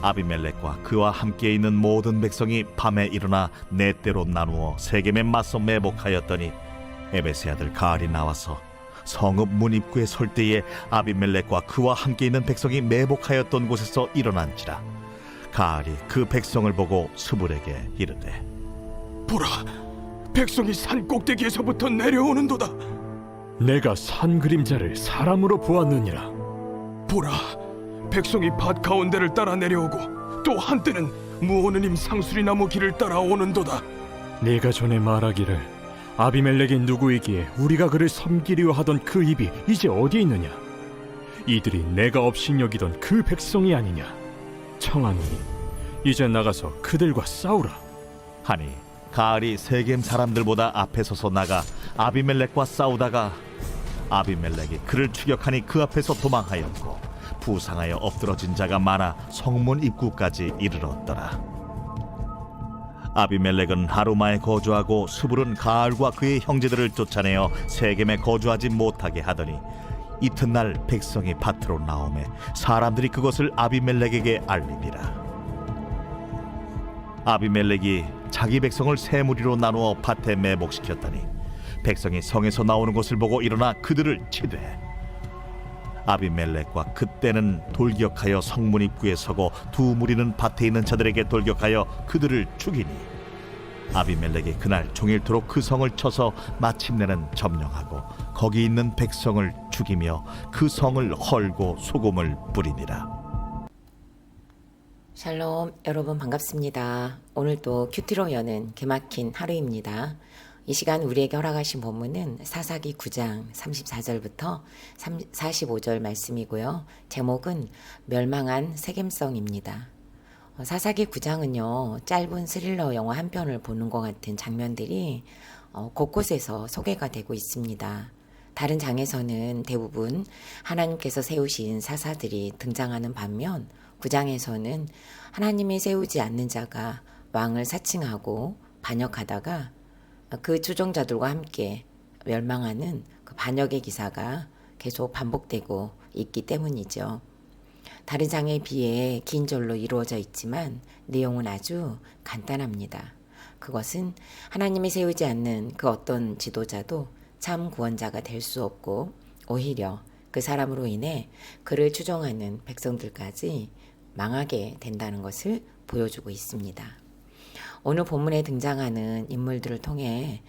아비멜렉과 그와 함께 있는 모든 백성이 밤에 일어나 네 때로 나누어 세겜에 맞서 매복하였더니 에베스의 아들 가알이 나와서 성읍 문 입구에 설 때에 아비멜렉과 그와 함께 있는 백성이 매복하였던 곳에서 일어난지라. 가알이 그 백성을 보고 스불에게 이르되, 보라, 백성이 산 꼭대기에서부터 내려오는도다. 내가 산 그림자를 사람으로 보았느니라. 보라, 백성이 밭 가운데를 따라 내려오고 또 한때는 무오느님 상수리나무 길을 따라 오는도다. 네가 전에 말하기를 아비멜렉이 누구이기에 우리가 그를 섬기려 하던 그 입이 이제 어디 있느냐? 이들이 내가 업신여기던 그 백성이 아니냐? 청하노니 이제 나가서 그들과 싸우라. 하니 가알이 세겜 사람들보다 앞에 서서 나가 아비멜렉과 싸우다가 아비멜렉이 그를 추격하니 그 앞에서 도망하였고 부상하여 엎드러진 자가 많아 성문 입구까지 이르렀더라. 아비멜렉은 하루마에 거주하고 스불은 가알과 그의 형제들을 쫓아내어 세겜에 거주하지 못하게 하더니 이튿날 백성이 밭으로 나오매 사람들이 그것을 아비멜렉에게 알리니라. 아비멜렉이 자기 백성을 세 무리로 나누어 밭에 매복시켰더니 백성이 성에서 나오는 것을 보고 일어나 그들을 치되 아비멜렉과 그때는 돌격하여 성문 입구에 서고 두 무리는 밭에 있는 자들에게 돌격하여 그들을 죽이니 아비멜렉이 그날 종일토록 그 성을 쳐서 마침내는 점령하고 거기 있는 백성을 죽이며 그 성을 헐고 소금을 뿌리니라. 샬롬, 여러분 반갑습니다. 오늘도 큐티로 여는 기막힌 하루입니다. 이 시간 우리에게 허락하신 본문은 사사기 9장 34절부터 45절 말씀이고요. 제목은 멸망한 세겜성입니다. 사사기 9장은요, 짧은 스릴러 영화 한 편을 보는 것 같은 장면들이 곳곳에서 소개가 되고 있습니다. 다른 장에서는 대부분 하나님께서 세우신 사사들이 등장하는 반면 9장에서는 하나님이 세우지 않는 자가 왕을 사칭하고 반역하다가 그 추종자들과 함께 멸망하는 그 반역의 기사가 계속 반복되고 있기 때문이죠. 다른 장에 비해 긴 절로 이루어져 있지만 내용은 아주 간단합니다. 그것은 하나님이 세우지 않는 그 어떤 지도자도 참 구원자가 될 수 없고 오히려 그 사람으로 인해 그를 추종하는 백성들까지 망하게 된다는 것을 보여주고 있습니다. 오늘 본문에 등장하는 인물들을 통해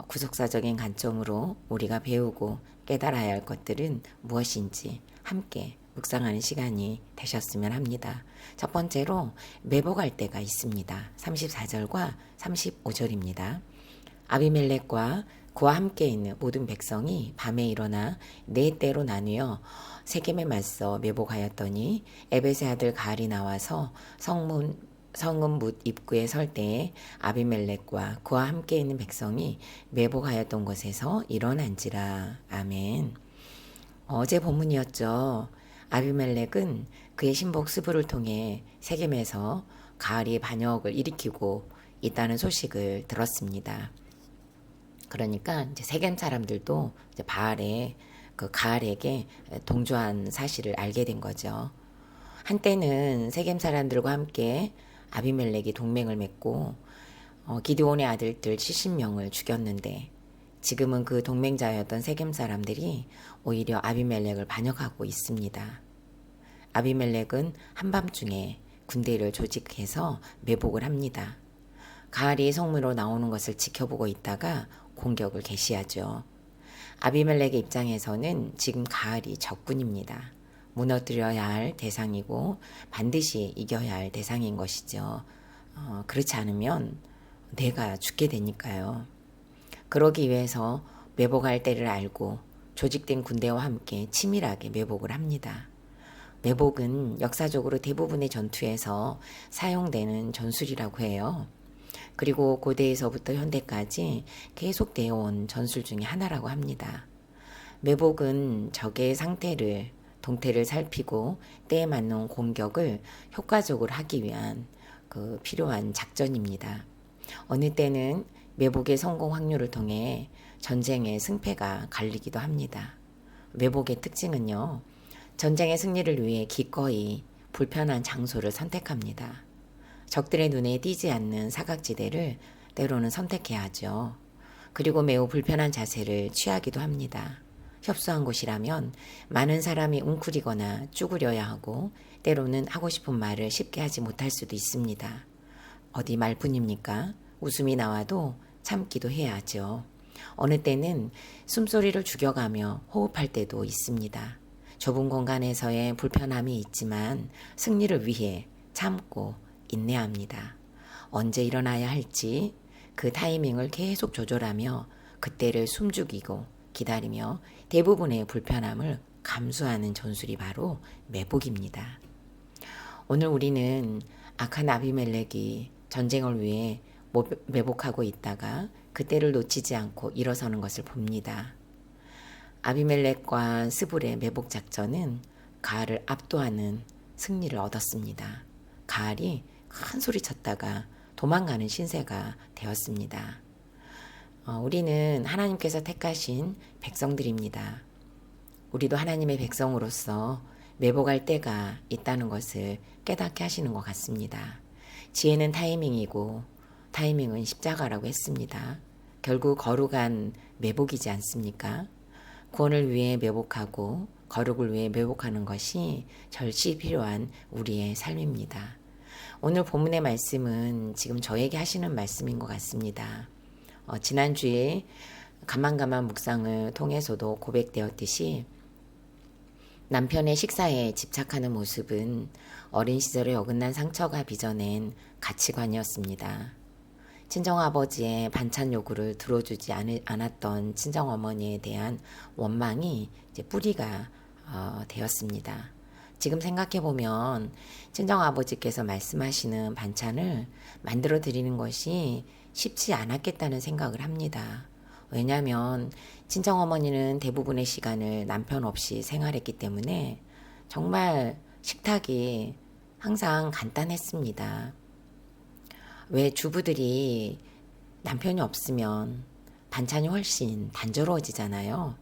구속사적인 관점으로 우리가 배우고 깨달아야 할 것들은 무엇인지 함께 묵상하는 시간이 되셨으면 합니다. 첫 번째로 매복할 때가 있습니다. 34절과 35절입니다. 아비멜렉과 그와 함께 있는 모든 백성이 밤에 일어나 네 때로 나누어 세겜에 맞서 매복하였더니 에베스의 아들 가알이 나와서 성읍 문 입구에 설 때에 아비멜렉과 그와 함께 있는 백성이 매복하였던 곳에서 일어난지라. 아멘. 어제 본문이었죠. 아비멜렉은 그의 신복 스불을 통해 세겜에서 가알이 반역을 일으키고 있다는 소식을 들었습니다. 그러니까 이제 세겜 사람들도 이제 그 가알에게 동조한 사실을 알게 된 거죠. 한때는 세겜 사람들과 함께 아비멜렉이 동맹을 맺고 기드온의 아들들 70명을 죽였는데 지금은 그 동맹자였던 세겜 사람들이 오히려 아비멜렉을 반역하고 있습니다. 아비멜렉은 한밤중에 군대를 조직해서 매복을 합니다. 가알이 성문으로 나오는 것을 지켜보고 있다가 공격을 개시하죠. 아비멜렉의 입장에서는 지금 가알이 적군입니다. 무너뜨려야 할 대상이고 반드시 이겨야 할 대상인 것이죠. 그렇지 않으면 내가 죽게 되니까요. 그러기 위해서 매복할 때를 알고 조직된 군대와 함께 치밀하게 매복을 합니다. 매복은 역사적으로 대부분의 전투에서 사용되는 전술이라고 해요. 그리고 고대에서부터 현대까지 계속되어 온 전술 중에 하나라고 합니다. 매복은 적의 동태를 살피고 때에 맞는 공격을 효과적으로 하기 위한 필요한 작전입니다. 어느 때는 매복의 성공 확률을 통해 전쟁의 승패가 갈리기도 합니다. 매복의 특징은요, 전쟁의 승리를 위해 기꺼이 불편한 장소를 선택합니다. 적들의 눈에 띄지 않는 사각지대를 때로는 선택해야 하죠. 그리고 매우 불편한 자세를 취하기도 합니다. 협소한 곳이라면 많은 사람이 웅크리거나 쭈그려야 하고 때로는 하고 싶은 말을 쉽게 하지 못할 수도 있습니다. 어디 말뿐입니까? 웃음이 나와도 참기도 해야 하죠. 어느 때는 숨소리를 죽여가며 호흡할 때도 있습니다. 좁은 공간에서의 불편함이 있지만 승리를 위해 참고 인내합니다. 언제 일어나야 할지 그 타이밍을 계속 조절하며 그때를 숨죽이고 기다리며 대부분의 불편함을 감수하는 전술이 바로 매복입니다. 오늘 우리는 악한 아비멜렉이 전쟁을 위해 매복하고 있다가 그때를 놓치지 않고 일어서는 것을 봅니다. 아비멜렉과 스불의 매복 작전은 가알을 압도하는 승리를 얻었습니다. 가알이 큰 소리 쳤다가 도망가는 신세가 되었습니다. 우리는 하나님께서 택하신 백성들입니다. 우리도 하나님의 백성으로서 매복할 때가 있다는 것을 깨닫게 하시는 것 같습니다. 지혜는 타이밍이고 타이밍은 십자가라고 했습니다. 결국 거룩한 매복이지 않습니까? 구원을 위해 매복하고 거룩을 위해 매복하는 것이 절시 필요한 우리의 삶입니다. 오늘 본문의 말씀은 지금 저에게 하시는 말씀인 것 같습니다. 지난주에 가만가만 묵상을 통해서도 고백되었듯이 남편의 식사에 집착하는 모습은 어린 시절에 어긋난 상처가 빚어낸 가치관이었습니다. 친정아버지의 반찬 요구를 들어주지 않았던 친정어머니에 대한 원망이 이제 뿌리가 되었습니다. 지금 생각해보면 친정아버지께서 말씀하시는 반찬을 만들어 드리는 것이 쉽지 않았겠다는 생각을 합니다. 왜냐하면 친정어머니는 대부분의 시간을 남편 없이 생활했기 때문에 정말 식탁이 항상 간단했습니다. 왜 주부들이 남편이 없으면 반찬이 훨씬 단조로워지잖아요.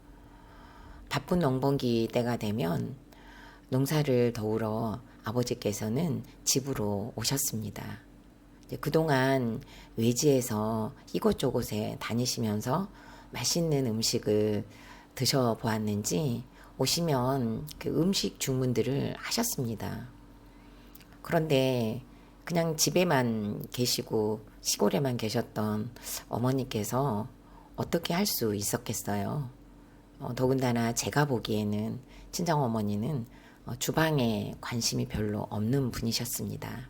바쁜 농번기 때가 되면 농사를 도우러 아버지께서는 집으로 오셨습니다. 그동안 외지에서 이곳저곳에 다니시면서 맛있는 음식을 드셔보았는지 오시면 그 음식 주문들을 하셨습니다. 그런데 그냥 집에만 계시고 시골에만 계셨던 어머니께서 어떻게 할 수 있었겠어요? 더군다나 제가 보기에는 친정어머니는 주방에 관심이 별로 없는 분이셨습니다.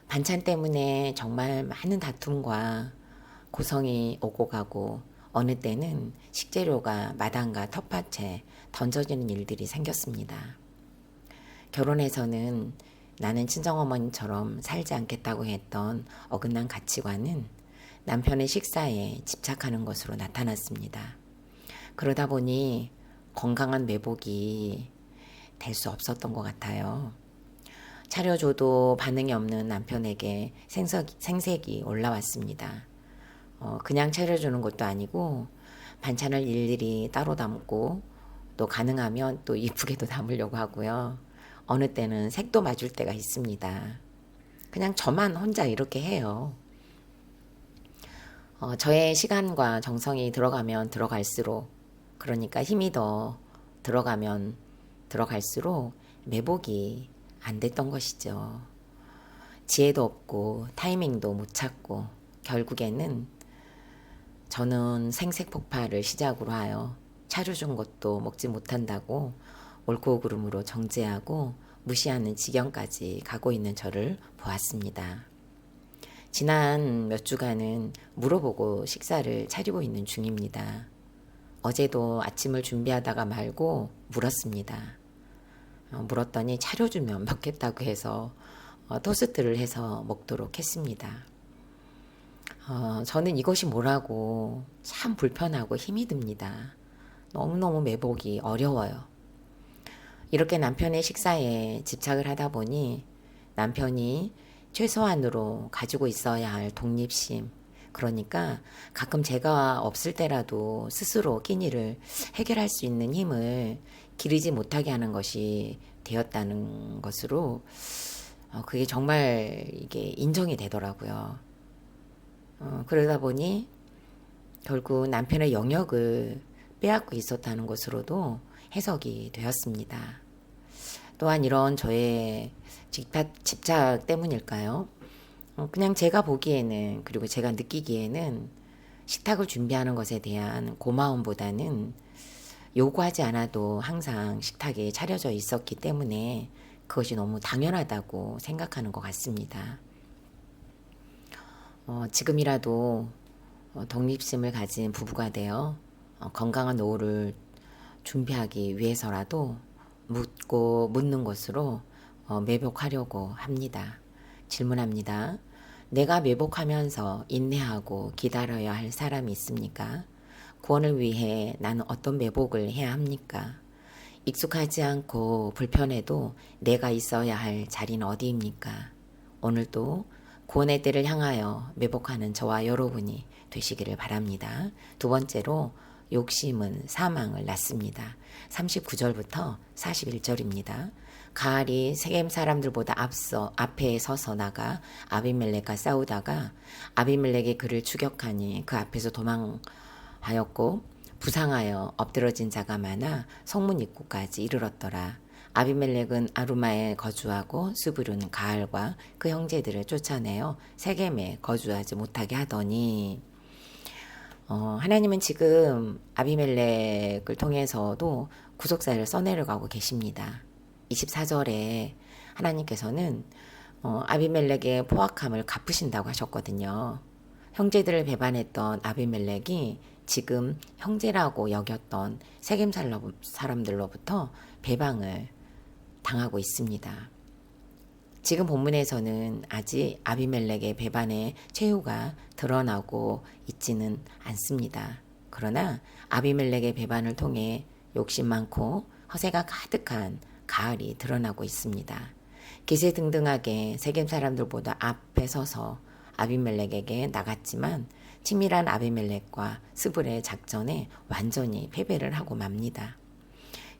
반찬 때문에 정말 많은 다툼과 고성이 오고 가고 어느 때는 식재료가 마당과 텃밭에 던져지는 일들이 생겼습니다. 결혼해서는 나는 친정어머니처럼 살지 않겠다고 했던 어긋난 가치관은 남편의 식사에 집착하는 것으로 나타났습니다. 그러다 보니 건강한 매복이 될 수 없었던 것 같아요. 차려줘도 반응이 없는 남편에게 생색이 올라왔습니다. 그냥 차려주는 것도 아니고 반찬을 일일이 따로 담고 또 가능하면 또 이쁘게도 담으려고 하고요. 어느 때는 색도 맞을 때가 있습니다. 그냥 저만 혼자 이렇게 해요. 저의 시간과 정성이 들어가면 들어갈수록, 그러니까 힘이 더 들어가면 들어갈수록 매복이 안 됐던 것이죠. 지혜도 없고 타이밍도 못 찾고 결국에는 저는 생색폭발을 시작으로 하여 차려준 것도 먹지 못한다고 옳고 그름으로 정죄하고 무시하는 지경까지 가고 있는 저를 보았습니다. 지난 몇 주간은 물어보고 식사를 차리고 있는 중입니다. 어제도 아침을 준비하다가 말고 물었습니다. 물었더니 차려주면 먹겠다고 해서 토스트를 해서 먹도록 했습니다. 저는 이것이 뭐라고 참 불편하고 힘이 듭니다. 너무너무 매복이 어려워요. 이렇게 남편의 식사에 집착을 하다 보니 남편이 최소한으로 가지고 있어야 할 독립심, 그러니까 가끔 제가 없을 때라도 스스로 끼니를 해결할 수 있는 힘을 기르지 못하게 하는 것이 되었다는 것으로 그게 정말 이게 인정이 되더라고요. 그러다 보니 결국 남편의 영역을 빼앗고 있었다는 것으로도 해석이 되었습니다. 또한 이런 저의 집착 때문일까요? 그냥 제가 보기에는, 그리고 제가 느끼기에는 식탁을 준비하는 것에 대한 고마움보다는 요구하지 않아도 항상 식탁에 차려져 있었기 때문에 그것이 너무 당연하다고 생각하는 것 같습니다. 지금이라도 독립심을 가진 부부가 되어 건강한 노후를 준비하기 위해서라도 묻는 것으로 매복하려고 합니다. 질문합니다. 내가 매복하면서 인내하고 기다려야 할 사람이 있습니까? 구원을 위해 나는 어떤 매복을 해야 합니까? 익숙하지 않고 불편해도 내가 있어야 할 자리는 어디입니까? 오늘도 구원의 때를 향하여 매복하는 저와 여러분이 되시기를 바랍니다. 두 번째로 욕심은 사망을 낳습니다. 39절부터 41절입니다. 가알이 세겜 사람들보다 앞에 서서 나가 아비멜렉과 싸우다가 아비멜렉이 그를 추격하니 그 앞에서 도망하였고 부상하여 엎드러진 자가 많아 성문 입구까지 이르렀더라. 아비멜렉은 아루마에 거주하고 스불은 가알과 그 형제들을 쫓아내어 세겜에 거주하지 못하게 하더니 하나님은 지금 아비멜렉을 통해서도 구속사를 써내려가고 계십니다. 24절에 하나님께서는 아비멜렉의 포악함을 갚으신다고 하셨거든요. 형제들을 배반했던 아비멜렉이 지금 형제라고 여겼던 세겜 사람들로부터 배방을 당하고 있습니다. 지금 본문에서는 아직 아비멜렉의 배반의 최후가 드러나고 있지는 않습니다. 그러나 아비멜렉의 배반을 통해 욕심 많고 허세가 가득한 가알이 드러나고 있습니다. 기세등등하게 세겜 사람들보다 앞에 서서 아비멜렉에게 나갔지만 치밀한 아비멜렉과 스불의 작전에 완전히 패배를 하고 맙니다.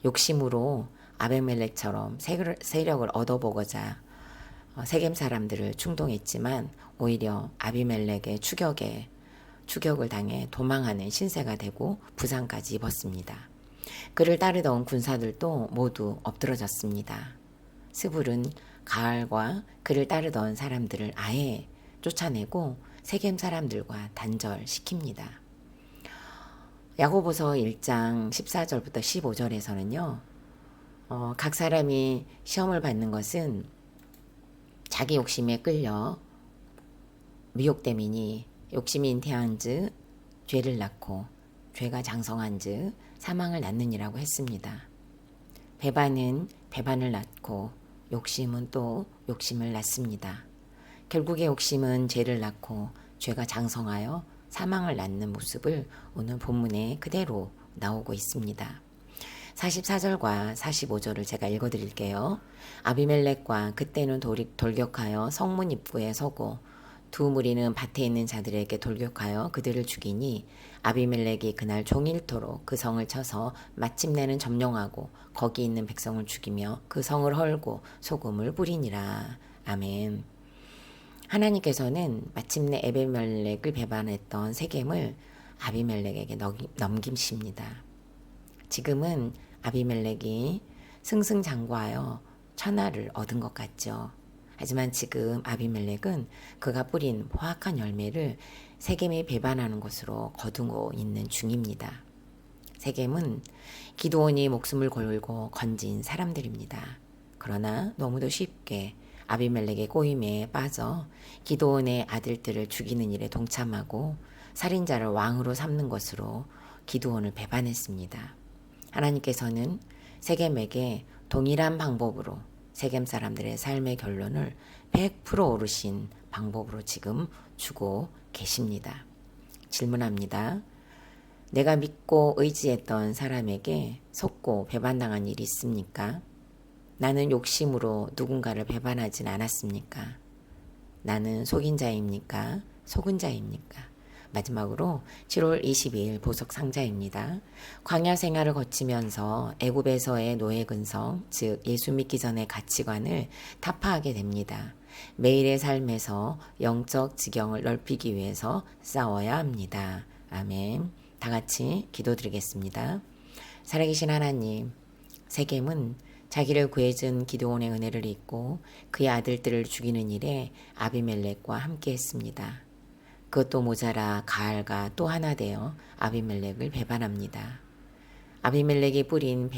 욕심으로 아비멜렉처럼 세력을 얻어보고자 세겜 사람들을 충동했지만 오히려 아비멜렉의 추격을 당해 도망하는 신세가 되고 부상까지 입었습니다. 그를 따르던 군사들도 모두 엎드러졌습니다. 스불은 가알과 그를 따르던 사람들을 아예 쫓아내고 세겜 사람들과 단절시킵니다. 야고보서 1장 14절부터 15절에서는요. 각 사람이 시험을 받는 것은 자기 욕심에 끌려 미혹됨이니 욕심이 잉태한즉 죄를 낳고 죄가 장성한즉 사망을 낳느니라고 했습니다. 배반은 배반을 낳고 욕심은 또 욕심을 낳습니다. 결국에 욕심은 죄를 낳고 죄가 장성하여 사망을 낳는 모습을 오늘 본문에 그대로 나오고 있습니다. 44절과 45절을 제가 읽어드릴게요. 아비멜렉과 그때는 돌격하여 성문 입구에 서고 두 무리는 밭에 있는 자들에게 돌격하여 그들을 죽이니 아비멜렉이 그날 종일토록 그 성을 쳐서 마침내는 점령하고 거기 있는 백성을 죽이며 그 성을 헐고 소금을 뿌리니라. 아멘. 하나님께서는 마침내 아비멜렉을 배반했던 세겜을 아비멜렉에게 넘기십니다. 지금은 아비멜렉이 승승장구하여 천하를 얻은 것 같죠. 하지만 지금 아비멜렉은 그가 뿌린 포악한 열매를 세겜이 배반하는 것으로 거두고 있는 중입니다. 세겜은 기드온이 목숨을 걸고 건진 사람들입니다. 그러나 너무도 쉽게 아비멜렉의 꼬임에 빠져 기드온의 아들들을 죽이는 일에 동참하고 살인자를 왕으로 삼는 것으로 기드온을 배반했습니다. 하나님께서는 세겜에게 동일한 방법으로 세겜 사람들의 삶의 결론을 100% 오르신 방법으로 지금 주고 계십니다. 질문합니다. 내가 믿고 의지했던 사람에게 속고 배반당한 일이 있습니까? 나는 욕심으로 누군가를 배반하진 않았습니까? 나는 속인 자입니까? 속은 자입니까? 마지막으로 7월 22일 보석 상자입니다. 광야 생활을 거치면서 애굽에서의 노예 근성, 즉 예수 믿기 전의 가치관을 타파하게 됩니다. 매일의 삶에서 영적 지경을 넓히기 위해서 싸워야 합니다. 아멘. 다 같이 기도드리겠습니다. 살아계신 하나님, 세겜은 자기를 구해준 기드온의 은혜를 잊고 그의 아들들을 죽이는 일에 아비멜렉과 함께했습니다. 그것도 모자라 가알과 또 하나 되어 아비멜렉을 배반합니다. 아비멜렉이 뿌린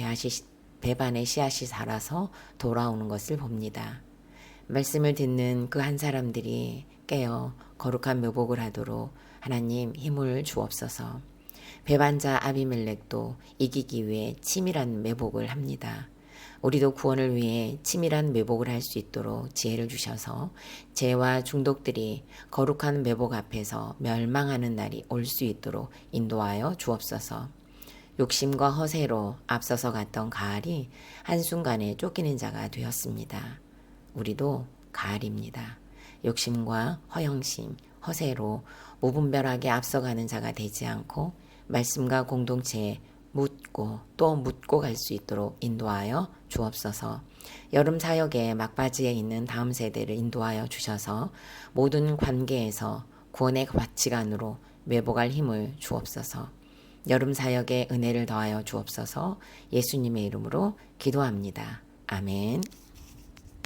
배반의 씨앗이 자라서 돌아오는 것을 봅니다. 말씀을 듣는 그 한 사람들이 깨어 거룩한 묘복을 하도록 하나님 힘을 주옵소서. 배반자 아비멜렉도 이기기 위해 치밀한 매복을 합니다. 우리도 구원을 위해 치밀한 매복을 할 수 있도록 지혜를 주셔서 죄와 중독들이 거룩한 매복 앞에서 멸망하는 날이 올 수 있도록 인도하여 주옵소서. 욕심과 허세로 앞서서 갔던 가알이 한순간에 쫓기는 자가 되었습니다. 우리도 가알입니다. 욕심과 허영심, 허세로 무분별하게 앞서가는 자가 되지 않고 말씀과 공동체에 묻고 또 묻고 갈 수 있도록 인도하여 주옵소서. 여름 사역의 막바지에 있는 다음 세대를 인도하여 주셔서 모든 관계에서 구원의 가치관으로 매복할 힘을 주옵소서. 여름 사역에 은혜를 더하여 주옵소서. 예수님의 이름으로 기도합니다. 아멘.